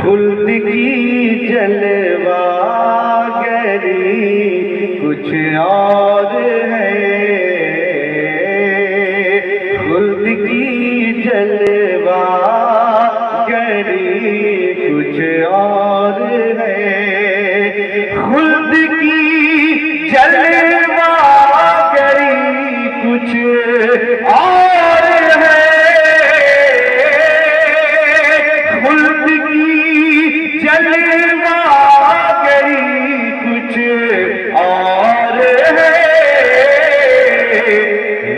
खुल्द की जलवागरी कुछ और है, खुल्द की जलवागरी कुछ और है, खुल्द की जलवागरी कुछ और है, खुल्द की जलवागरी कुछ और है,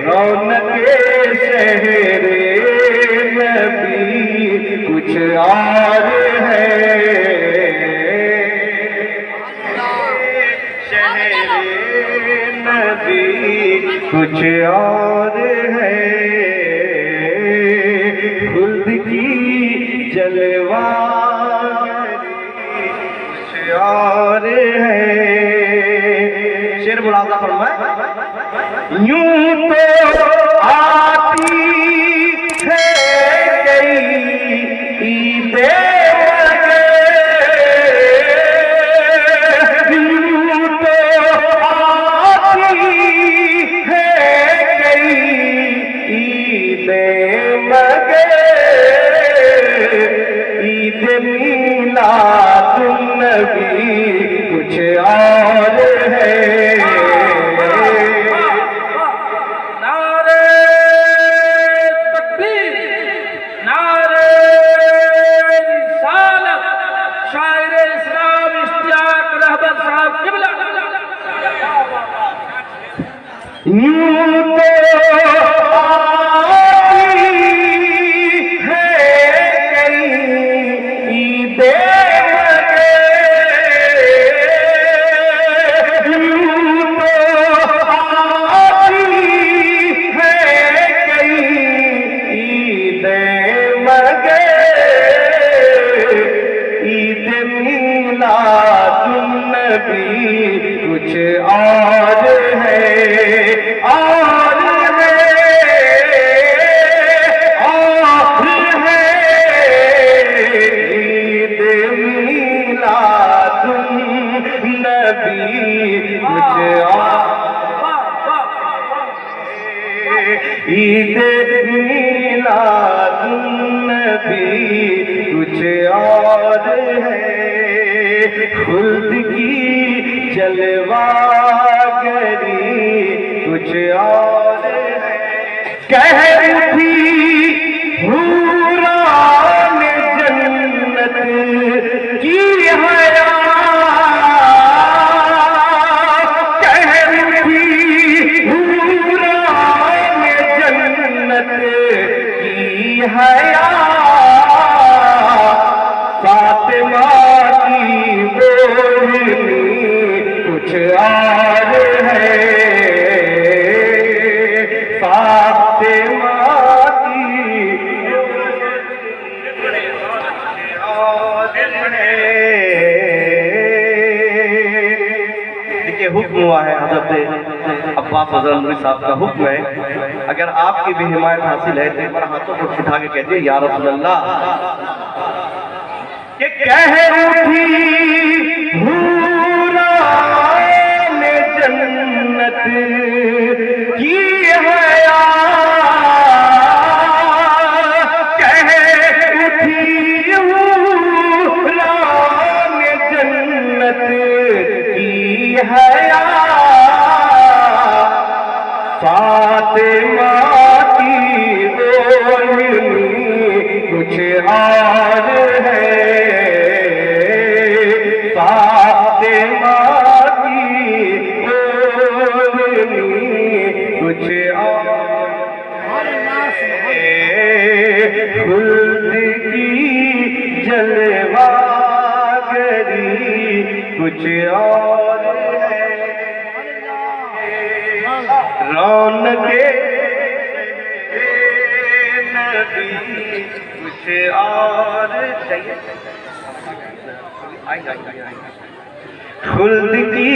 रौनके शहरे नबी कुछ और है, शहरे नबी कुछ और है, खुल्द की जलवागरी कुछ और है। शेर मुलाजा फरमाए। यूं तो आती है गई ईदे नबी कुछ और है। नारे तकबीर, नारे रिसालत, शायर इस्लाम इश्तियाक रहमत साहब किबला। यूं तो कुछ और है, और है, और है, ईद मिलादुन नबी कुछ और, ईद मिलादुन नबी कुछ और है, खुल्द की जलवागरी कुछ और है। कह उठी हूरान जन्नत की हया, कह उठी हूरान जन्नत की हया, फातिमा की बोलनी कुछ और है, फातिमा की और है। देखिए हुक्म हुआ है हज़रत अब्बास हज़रत नूरी साहब का हुक्म है, अगर आपकी भी हिमायत हासिल है तो एक बार हाथों को उठा के कहते या रसूल अल्लाह, कि कह उठी हूरान जन्नत की हया, कह उठी हूरान जन्नत की हया, फातिमा की बोलनी कुछ और है, फातिमा की बोलनी कुछ और है, खुल्द की जलवागरी कुछ और है, रौनके नबी कुछ और चाहिए, खुल्द की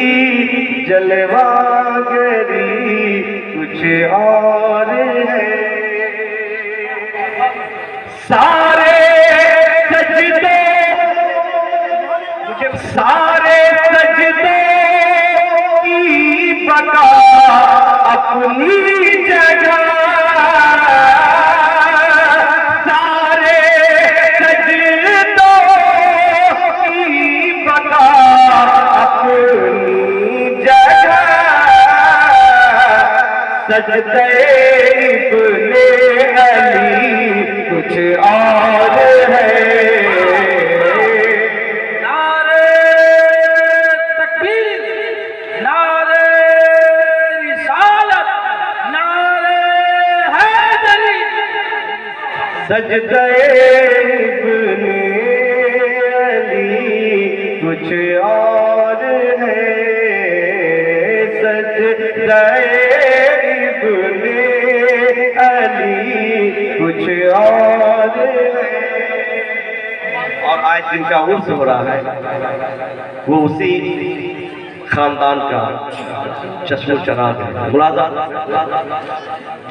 जलवागरी कुछ और है, सारे सजदे सजदे इब्ने अली कुछ और है। नारे तकबीर, नारे रिसालत, नारे हैदरी। सजदे इब्ने अली कुछ और है। सजदे इब्ने अली कुछ और है। और आज जिनका उर्स हो रहा है वो उसी खानदान का चश्मो चराग है। मुलाजा,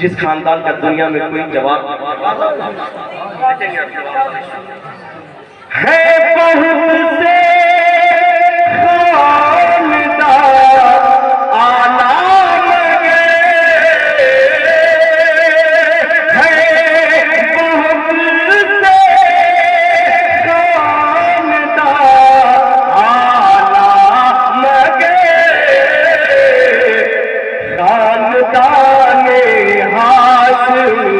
जिस खानदान का दुनिया में कोई जवाब है। बहुत से खानदान आला मगे हैं। बहुत से खानदान आला मगे खानदान हाशमी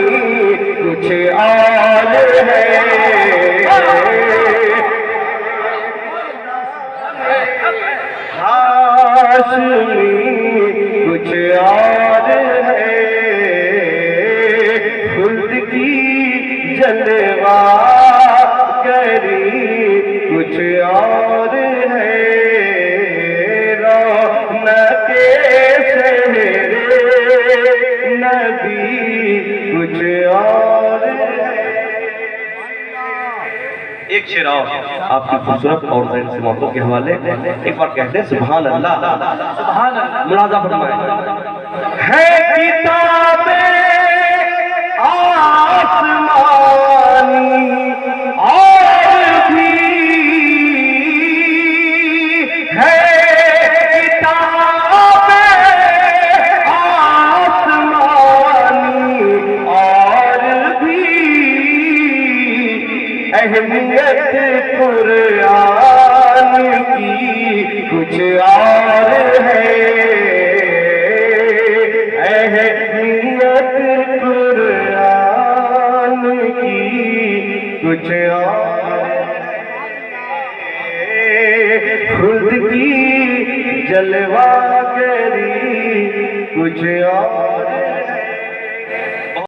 कुछ और है। हाशमी कुछ और है। खुद की जलवा करी कुछ और है। रौनके शहरे नबी कुछ और है। एक शेर और आपकी खूबसूरत और ज़ैन से मौतों के हवाले एक बार कहते हैं सुभान अल्लाह। सुभान अल्लाह। मुलाजा फरमाए। है किताबें आसमानी और भी है। किताबें आसमानी और भी अहमियत कुरान की कुछ और है। अहमियत कुरान की कुछ और है। खुद की जलवा करी कुछ और